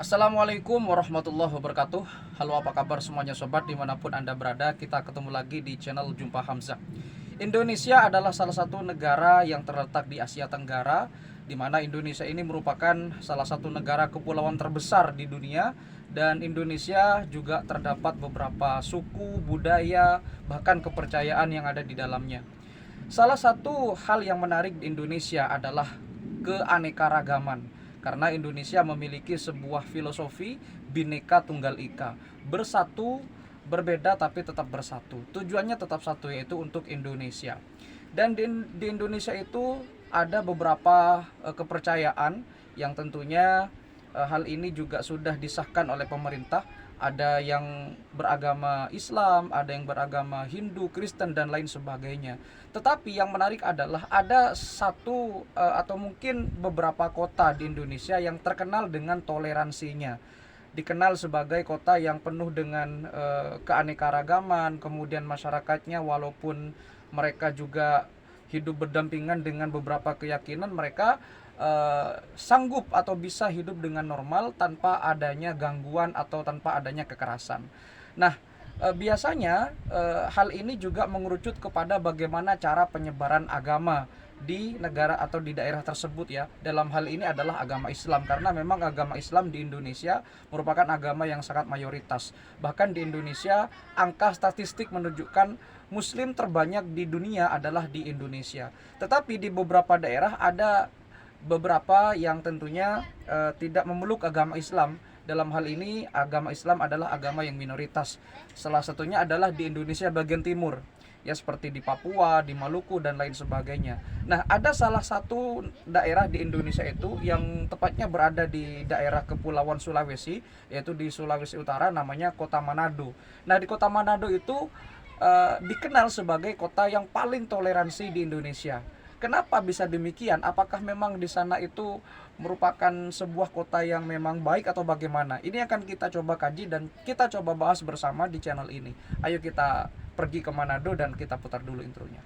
Assalamualaikum warahmatullahi wabarakatuh. Halo, apa kabar semuanya sobat dimanapun anda berada. Kita ketemu lagi di channel Jumpa Hamzah. Indonesia adalah salah satu negara yang terletak di Asia Tenggara, di mana Indonesia ini merupakan salah satu negara kepulauan terbesar di dunia. Dan Indonesia juga terdapat beberapa suku, budaya, bahkan kepercayaan yang ada di dalamnya. Salah satu hal yang menarik di Indonesia adalah keanekaragaman, karena Indonesia memiliki sebuah filosofi Bhinneka Tunggal Ika, bersatu berbeda tapi tetap bersatu. Tujuannya tetap satu, yaitu untuk Indonesia. Dan di Indonesia itu ada beberapa kepercayaan yang tentunya hal ini juga sudah disahkan oleh pemerintah. Ada yang beragama Islam, ada yang beragama Hindu, Kristen, dan lain sebagainya. Tetapi yang menarik adalah ada satu atau mungkin beberapa kota di Indonesia yang terkenal dengan toleransinya. Dikenal sebagai kota yang penuh dengan keanekaragaman, kemudian masyarakatnya walaupun mereka juga hidup berdampingan dengan beberapa keyakinan, mereka sanggup atau bisa hidup dengan normal tanpa adanya gangguan atau tanpa adanya kekerasan. Nah, biasanya hal ini juga mengerucut kepada bagaimana cara penyebaran agama di negara atau di daerah tersebut ya. Dalam hal ini adalah agama Islam, karena memang agama Islam di Indonesia merupakan agama yang sangat mayoritas. Bahkan di Indonesia angka statistik menunjukkan muslim terbanyak di dunia adalah di Indonesia. Tetapi di beberapa daerah ada beberapa yang tentunya tidak memeluk agama Islam. Dalam hal ini agama Islam adalah agama yang minoritas. Salah satunya adalah di Indonesia bagian timur, ya, seperti di Papua, di Maluku, dan lain sebagainya. Nah, ada salah satu daerah di Indonesia itu yang tepatnya berada di daerah Kepulauan Sulawesi, yaitu di Sulawesi Utara, namanya Kota Manado. Nah, di Kota Manado itu dikenal sebagai kota yang paling toleransi di Indonesia. Kenapa bisa demikian? Apakah memang di sana itu merupakan sebuah kota yang memang baik atau bagaimana? Ini akan kita coba kaji dan kita coba bahas bersama di channel ini. Ayo kita pergi ke Manado dan kita putar dulu intronya.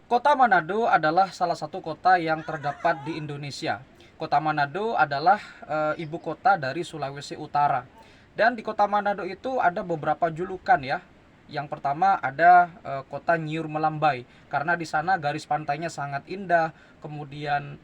Kota Manado adalah salah satu kota yang terdapat di Indonesia. Kota Manado adalah ibu kota dari Sulawesi Utara. Dan di Kota Manado itu ada beberapa julukan ya. Yang pertama ada kota Nyiur Melambai, karena di sana garis pantainya sangat indah. Kemudian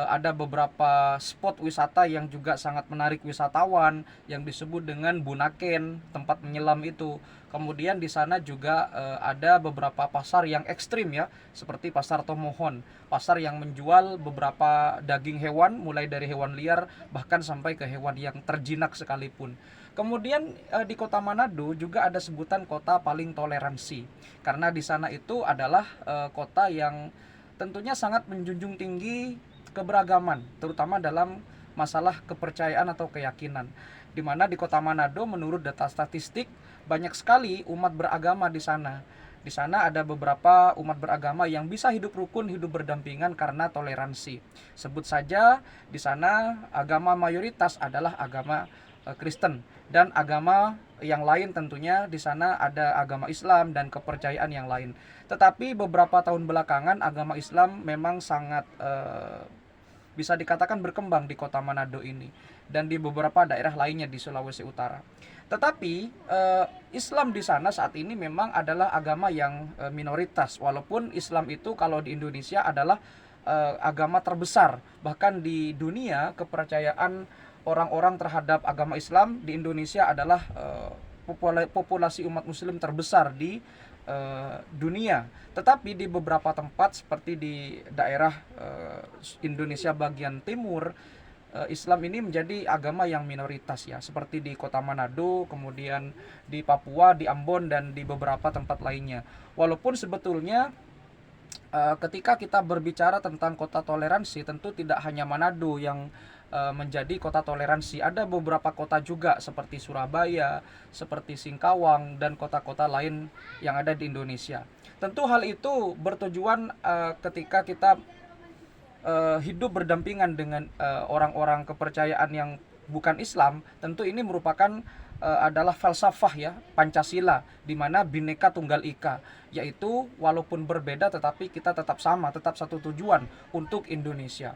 ada beberapa spot wisata yang juga sangat menarik wisatawan yang disebut dengan Bunaken, tempat menyelam itu. Kemudian di sana juga ada beberapa pasar yang ekstrim ya, seperti pasar Tomohon, pasar yang menjual beberapa daging hewan, mulai dari hewan liar bahkan sampai ke hewan yang terjinak sekalipun. Kemudian di Kota Manado juga ada sebutan kota paling toleransi, karena di sana itu adalah kota yang tentunya sangat menjunjung tinggi keberagaman, terutama dalam masalah kepercayaan atau keyakinan. Di mana di Kota Manado menurut data statistik banyak sekali umat beragama di sana. Di sana ada beberapa umat beragama yang bisa hidup rukun, hidup berdampingan karena toleransi. Sebut saja di sana agama mayoritas adalah agama Kristen, dan agama yang lain tentunya di sana ada agama Islam dan kepercayaan yang lain. Tetapi beberapa tahun belakangan agama Islam memang sangat bisa dikatakan berkembang di Kota Manado ini dan di beberapa daerah lainnya di Sulawesi Utara. Tetapi Islam di sana saat ini memang adalah agama yang minoritas, walaupun Islam itu kalau di Indonesia adalah agama terbesar. Bahkan di dunia kepercayaan orang-orang terhadap agama Islam di Indonesia adalah populasi umat muslim terbesar di dunia. Tetapi di beberapa tempat seperti di daerah Indonesia bagian timur, Islam ini menjadi agama yang minoritas ya, seperti di Kota Manado, kemudian di Papua, di Ambon, dan di beberapa tempat lainnya. Walaupun sebetulnya ketika kita berbicara tentang kota toleransi, tentu tidak hanya Manado yang menjadi kota toleransi. Ada beberapa kota juga seperti Surabaya, seperti Singkawang, dan kota-kota lain yang ada di Indonesia. Tentu hal itu bertujuan ketika kita hidup berdampingan dengan orang-orang kepercayaan yang bukan Islam. Tentu ini merupakan adalah falsafah ya, Pancasila, di mana Bhinneka Tunggal Ika, yaitu walaupun berbeda tetapi kita tetap sama, tetap satu tujuan untuk Indonesia.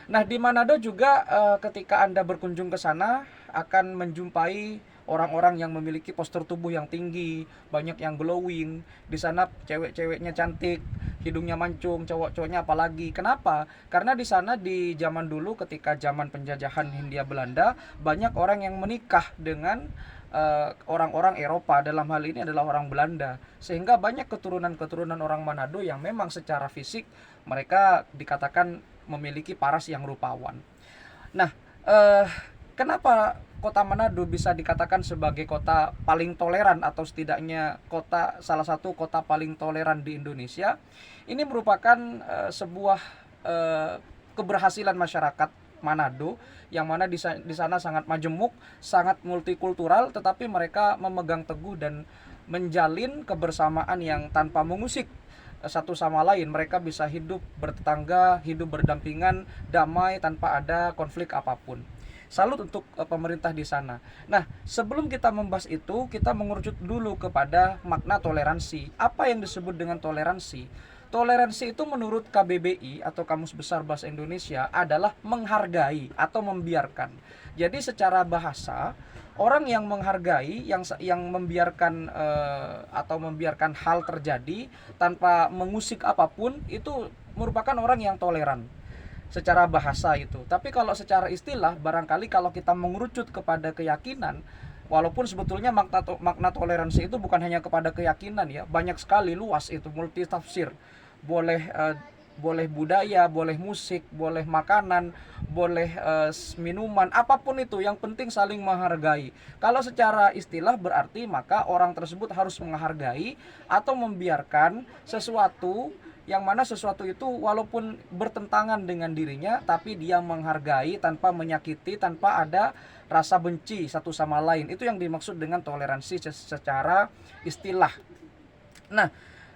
Nah, di Manado juga ketika Anda berkunjung ke sana akan menjumpai orang-orang yang memiliki postur tubuh yang tinggi, banyak yang glowing. Di sana cewek-ceweknya cantik, hidungnya mancung, cowok-cowoknya apalagi. Kenapa? Karena di sana di zaman dulu ketika zaman penjajahan Hindia Belanda, banyak orang yang menikah dengan orang-orang Eropa, dalam hal ini adalah orang Belanda, sehingga banyak keturunan-keturunan orang Manado yang memang secara fisik mereka dikatakan memiliki paras yang rupawan. Nah, kenapa kota Manado bisa dikatakan sebagai kota paling toleran atau setidaknya salah satu kota paling toleran di Indonesia? Ini merupakan sebuah keberhasilan masyarakat Manado, yang mana di sana sangat majemuk, sangat multikultural, tetapi mereka memegang teguh dan menjalin kebersamaan yang tanpa mengusik satu sama lain. Mereka bisa hidup bertetangga, hidup berdampingan, damai tanpa ada konflik apapun. Salut untuk pemerintah di sana. Nah, sebelum kita membahas itu, kita mengerucut dulu kepada makna toleransi. Apa yang disebut dengan toleransi? Toleransi itu menurut KBBI atau Kamus Besar Bahasa Indonesia adalah menghargai atau membiarkan. Jadi secara bahasa, orang yang menghargai, yang membiarkan atau membiarkan hal terjadi tanpa mengusik apapun, itu merupakan orang yang toleran secara bahasa itu. Tapi kalau secara istilah, barangkali kalau kita mengerucut kepada keyakinan, walaupun sebetulnya makna toleransi itu bukan hanya kepada keyakinan ya, banyak sekali, luas itu, multi tafsir. Boleh budaya, boleh musik, boleh makanan, boleh minuman, apapun itu, yang penting saling menghargai. Kalau secara istilah berarti maka orang tersebut harus menghargai atau membiarkan sesuatu, yang mana sesuatu itu walaupun bertentangan dengan dirinya, tapi dia menghargai tanpa menyakiti, tanpa ada rasa benci satu sama lain. Itu yang dimaksud dengan toleransi secara istilah. Nah,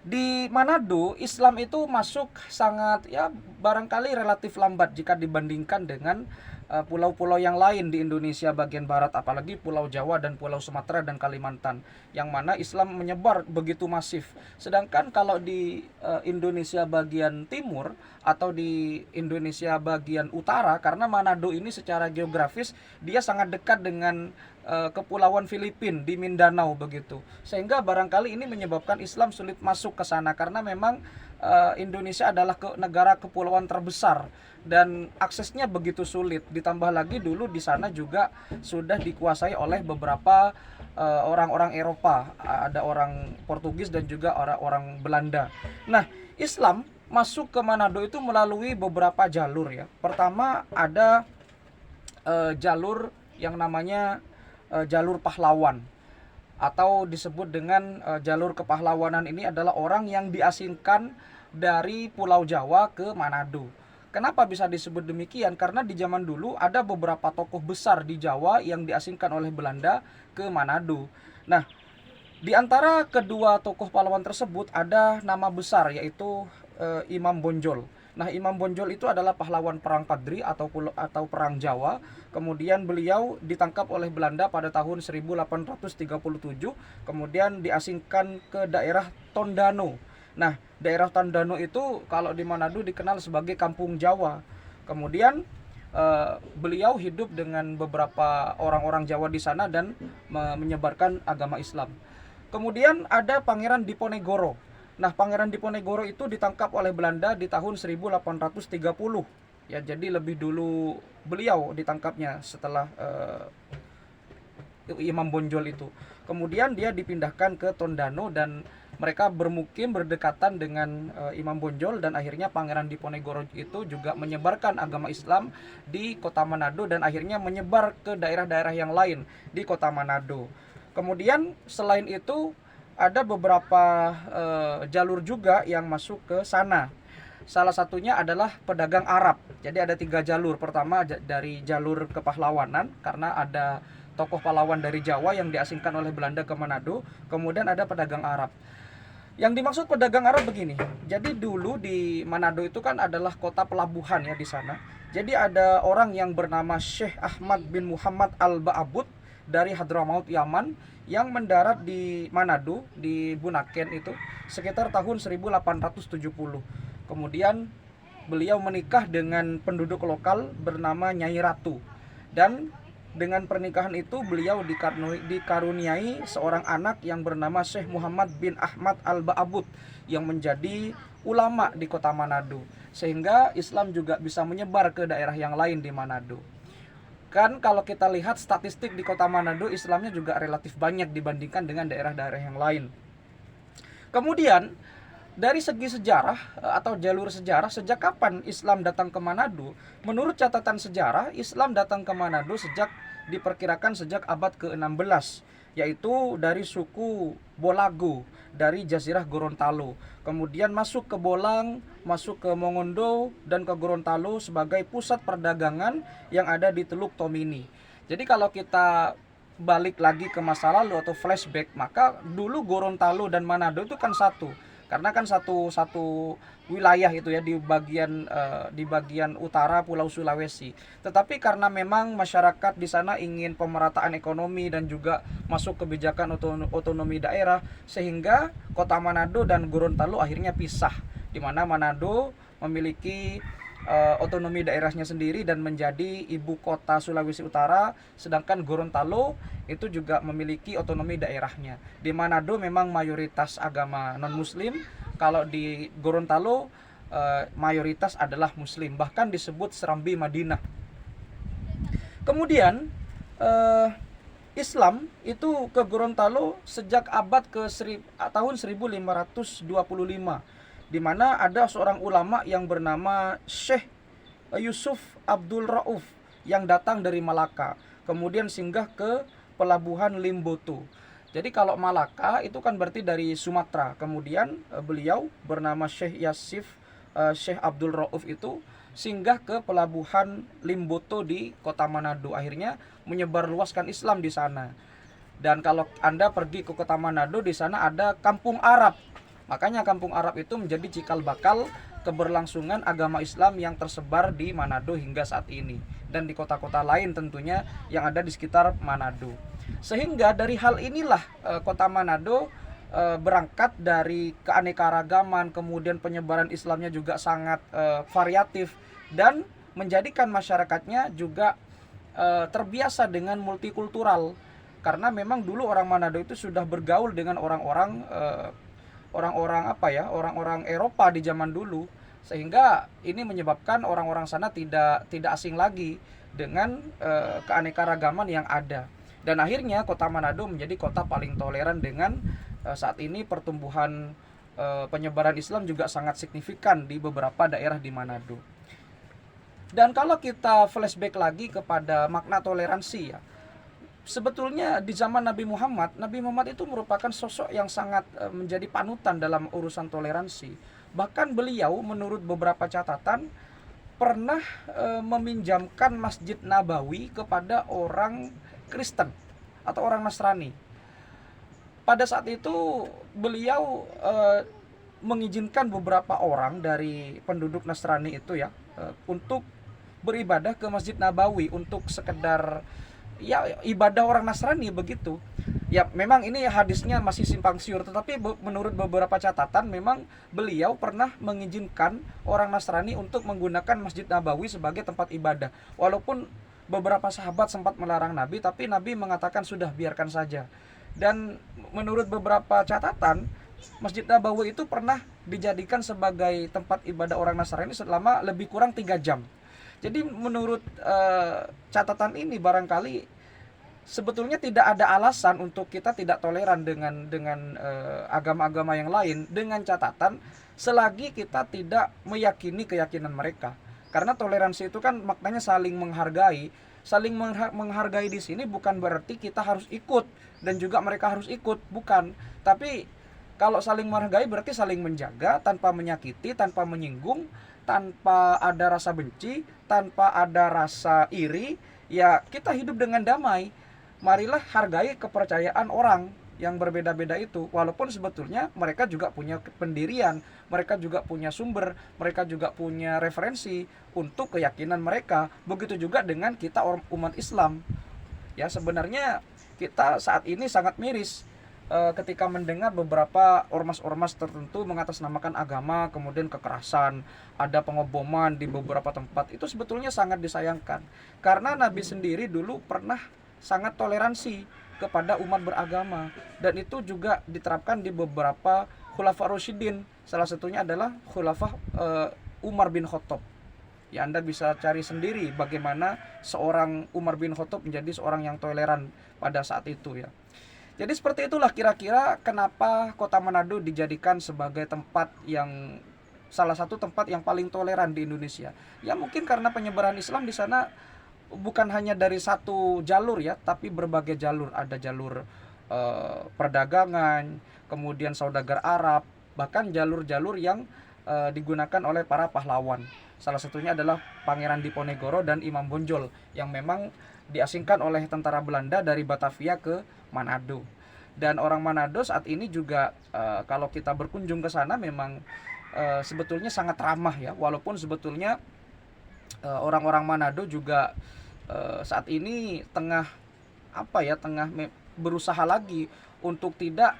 di Manado, Islam itu masuk sangat ya barangkali relatif lambat jika dibandingkan dengan pulau-pulau yang lain di Indonesia bagian barat, apalagi Pulau Jawa dan Pulau Sumatera dan Kalimantan, yang mana Islam menyebar begitu masif. Sedangkan kalau di Indonesia bagian timur atau di Indonesia bagian utara, karena Manado ini secara geografis dia sangat dekat dengan kepulauan Filipina di Mindanao begitu, sehingga barangkali ini menyebabkan Islam sulit masuk ke sana, karena memang Indonesia adalah negara kepulauan terbesar dan aksesnya begitu sulit. Ditambah lagi dulu di sana juga sudah dikuasai oleh beberapa orang-orang Eropa, ada orang Portugis dan juga orang-orang Belanda. Nah, Islam masuk ke Manado itu melalui beberapa jalur ya. Pertama ada jalur yang namanya jalur pahlawan, atau disebut dengan jalur kepahlawanan. Ini adalah orang yang diasingkan dari Pulau Jawa ke Manado. Kenapa bisa disebut demikian? Karena di zaman dulu ada beberapa tokoh besar di Jawa yang diasingkan oleh Belanda ke Manado. Nah, di antara kedua tokoh pahlawan tersebut ada nama besar, yaitu Imam Bonjol. Nah, Imam Bonjol itu adalah pahlawan perang Padri atau perang Jawa. Kemudian beliau ditangkap oleh Belanda pada tahun 1837, kemudian diasingkan ke daerah Tondano. Nah, daerah Tondano itu kalau di Manado dikenal sebagai Kampung Jawa. Kemudian beliau hidup dengan beberapa orang-orang Jawa di sana dan menyebarkan agama Islam. Kemudian ada Pangeran Diponegoro. Nah, Pangeran Diponegoro itu ditangkap oleh Belanda di tahun 1830. Ya, jadi lebih dulu beliau ditangkapnya setelah Imam Bonjol itu. Kemudian dia dipindahkan ke Tondano dan mereka bermukim berdekatan dengan Imam Bonjol, dan akhirnya Pangeran Diponegoro itu juga menyebarkan agama Islam di kota Manado dan akhirnya menyebar ke daerah-daerah yang lain di kota Manado. Kemudian selain itu ada beberapa jalur juga yang masuk ke sana. Salah satunya adalah pedagang Arab. Jadi ada 3 jalur. Pertama dari jalur kepahlawanan, karena ada tokoh pahlawan dari Jawa yang diasingkan oleh Belanda ke Manado. Kemudian ada pedagang Arab. Yang dimaksud pedagang Arab begini. Jadi dulu di Manado itu kan adalah kota pelabuhan ya di sana. Jadi ada orang yang bernama Syekh Ahmad bin Muhammad Al-Ba'abud dari Hadramaut Yaman yang mendarat di Manado, di Bunaken itu sekitar tahun 1870. Kemudian beliau menikah dengan penduduk lokal bernama Nyai Ratu. Dan dengan pernikahan itu beliau dikaruniai seorang anak yang bernama Syekh Muhammad bin Ahmad Al-Ba'abud yang menjadi ulama di kota Manado. Sehingga Islam juga bisa menyebar ke daerah yang lain di Manado. Kan kalau kita lihat statistik di kota Manado, Islamnya juga relatif banyak dibandingkan dengan daerah-daerah yang lain. Kemudian dari segi sejarah atau jalur sejarah, sejak kapan Islam datang ke Manado? Menurut catatan sejarah, Islam datang ke Manado diperkirakan sejak abad ke-16, yaitu dari suku Bolago dari Jazirah Gorontalo. Kemudian masuk ke Bolang, masuk ke Mongondo dan ke Gorontalo sebagai pusat perdagangan yang ada di Teluk Tomini. Jadi kalau kita balik lagi ke masa lalu atau flashback, maka dulu Gorontalo dan Manado itu kan satu. Karena kan satu wilayah itu ya di bagian utara Pulau Sulawesi. Tetapi karena memang masyarakat di sana ingin pemerataan ekonomi dan juga masuk kebijakan otonomi daerah, sehingga kota Manado dan Gorontalo akhirnya pisah, di mana Manado memiliki otonomi daerahnya sendiri dan menjadi ibu kota Sulawesi Utara, sedangkan Gorontalo itu juga memiliki otonomi daerahnya. Di Manado memang mayoritas agama non-muslim, kalau di Gorontalo mayoritas adalah muslim, bahkan disebut Serambi Madinah. Kemudian Islam itu ke Gorontalo sejak tahun 1525, di mana ada seorang ulama yang bernama Syekh Yusuf Abdul Rauf yang datang dari Malaka, kemudian singgah ke pelabuhan Limboto. Jadi kalau Malaka itu kan berarti dari Sumatera. Kemudian beliau bernama Syekh Abdul Rauf itu singgah ke pelabuhan Limboto di kota Manado, akhirnya menyebarluaskan Islam di sana. Dan kalau Anda pergi ke kota Manado, di sana ada kampung Arab. Makanya kampung Arab itu menjadi cikal bakal keberlangsungan agama Islam yang tersebar di Manado hingga saat ini, dan di kota-kota lain tentunya yang ada di sekitar Manado. Sehingga dari hal inilah kota Manado berangkat dari keanekaragaman, kemudian penyebaran Islamnya juga sangat variatif, dan menjadikan masyarakatnya juga terbiasa dengan multikultural. Karena memang dulu orang Manado itu sudah bergaul dengan orang-orang Eropa di zaman dulu, sehingga ini menyebabkan orang-orang sana tidak asing lagi dengan keanekaragaman yang ada. Dan akhirnya kota Manado menjadi kota paling toleran dengan saat ini pertumbuhan penyebaran Islam juga sangat signifikan di beberapa daerah di Manado. Dan kalau kita flashback lagi kepada makna toleransi ya, sebetulnya di zaman Nabi Muhammad itu merupakan sosok yang sangat menjadi panutan dalam urusan toleransi. Bahkan beliau menurut beberapa catatan pernah meminjamkan Masjid Nabawi kepada orang Kristen atau orang Nasrani. Pada saat itu beliau mengizinkan beberapa orang dari penduduk Nasrani itu ya untuk beribadah ke Masjid Nabawi untuk sekedar ya ibadah orang Nasrani begitu. Ya memang ini hadisnya masih simpang siur, tetapi menurut beberapa catatan memang beliau pernah mengizinkan orang Nasrani untuk menggunakan Masjid Nabawi sebagai tempat ibadah. Walaupun beberapa sahabat sempat melarang Nabi, tapi Nabi mengatakan sudah biarkan saja. Dan menurut beberapa catatan Masjid Nabawi itu pernah dijadikan sebagai tempat ibadah orang Nasrani selama lebih kurang 3 jam. Jadi menurut catatan ini barangkali sebetulnya tidak ada alasan untuk kita tidak toleran dengan agama-agama yang lain, dengan catatan selagi kita tidak meyakini keyakinan mereka. Karena toleransi itu kan maknanya saling menghargai. Saling menghargai di sini bukan berarti kita harus ikut dan juga mereka harus ikut, bukan. Tapi Kalau saling menghargai berarti saling menjaga tanpa menyakiti, tanpa menyinggung, tanpa ada rasa benci, tanpa ada rasa iri. Ya kita hidup dengan damai. Marilah hargai kepercayaan orang yang berbeda-beda itu, walaupun sebetulnya mereka juga punya pendirian, mereka juga punya sumber, mereka juga punya referensi untuk keyakinan mereka. Begitu juga dengan kita umat Islam. Ya sebenarnya kita saat ini sangat miris ketika mendengar beberapa ormas-ormas tertentu mengatasnamakan agama, kemudian kekerasan, ada pengeboman di beberapa tempat. Itu sebetulnya sangat disayangkan, karena Nabi sendiri dulu pernah sangat toleransi kepada umat beragama, dan itu juga diterapkan di beberapa khulafa rasyidin. Salah satunya adalah khulafah Umar bin Khattab. Ya Anda bisa cari sendiri bagaimana seorang Umar bin Khattab menjadi seorang yang toleran pada saat itu ya. Jadi seperti itulah kira-kira kenapa Kota Manado dijadikan sebagai tempat yang salah satu tempat yang paling toleran di Indonesia. Ya mungkin karena penyebaran Islam di sana bukan hanya dari satu jalur ya, tapi berbagai jalur. Ada jalur perdagangan, kemudian saudagar Arab, bahkan jalur-jalur yang digunakan oleh para pahlawan. Salah satunya adalah Pangeran Diponegoro dan Imam Bonjol yang memang diasingkan oleh tentara Belanda dari Batavia ke Manado. Dan orang Manado saat ini juga kalau kita berkunjung ke sana memang sebetulnya sangat ramah ya, walaupun sebetulnya orang-orang Manado juga saat ini tengah berusaha lagi untuk tidak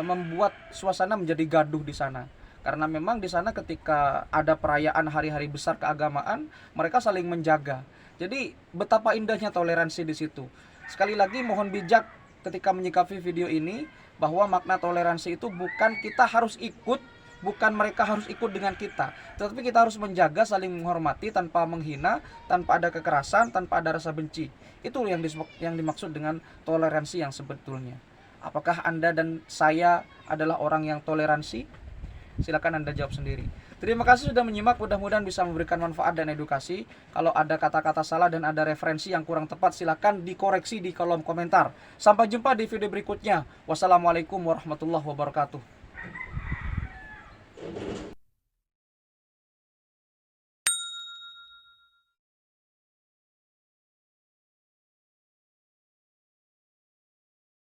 membuat suasana menjadi gaduh di sana. Karena memang di sana ketika ada perayaan hari-hari besar keagamaan, mereka saling menjaga. Jadi betapa indahnya toleransi di situ. Sekali lagi mohon bijak ketika menyikapi video ini, bahwa makna toleransi itu bukan kita harus ikut, bukan mereka harus ikut dengan kita, tetapi kita harus menjaga, saling menghormati tanpa menghina, tanpa ada kekerasan, tanpa ada rasa benci. Itu yang dimaksud dengan toleransi yang sebetulnya. Apakah Anda dan saya adalah orang yang toleransi? Silakan Anda jawab sendiri. Terima kasih sudah menyimak, mudah-mudahan bisa memberikan manfaat dan edukasi. Kalau ada kata-kata salah dan ada referensi yang kurang tepat, silakan dikoreksi di kolom komentar. Sampai jumpa di video berikutnya. Wassalamualaikum warahmatullahi wabarakatuh.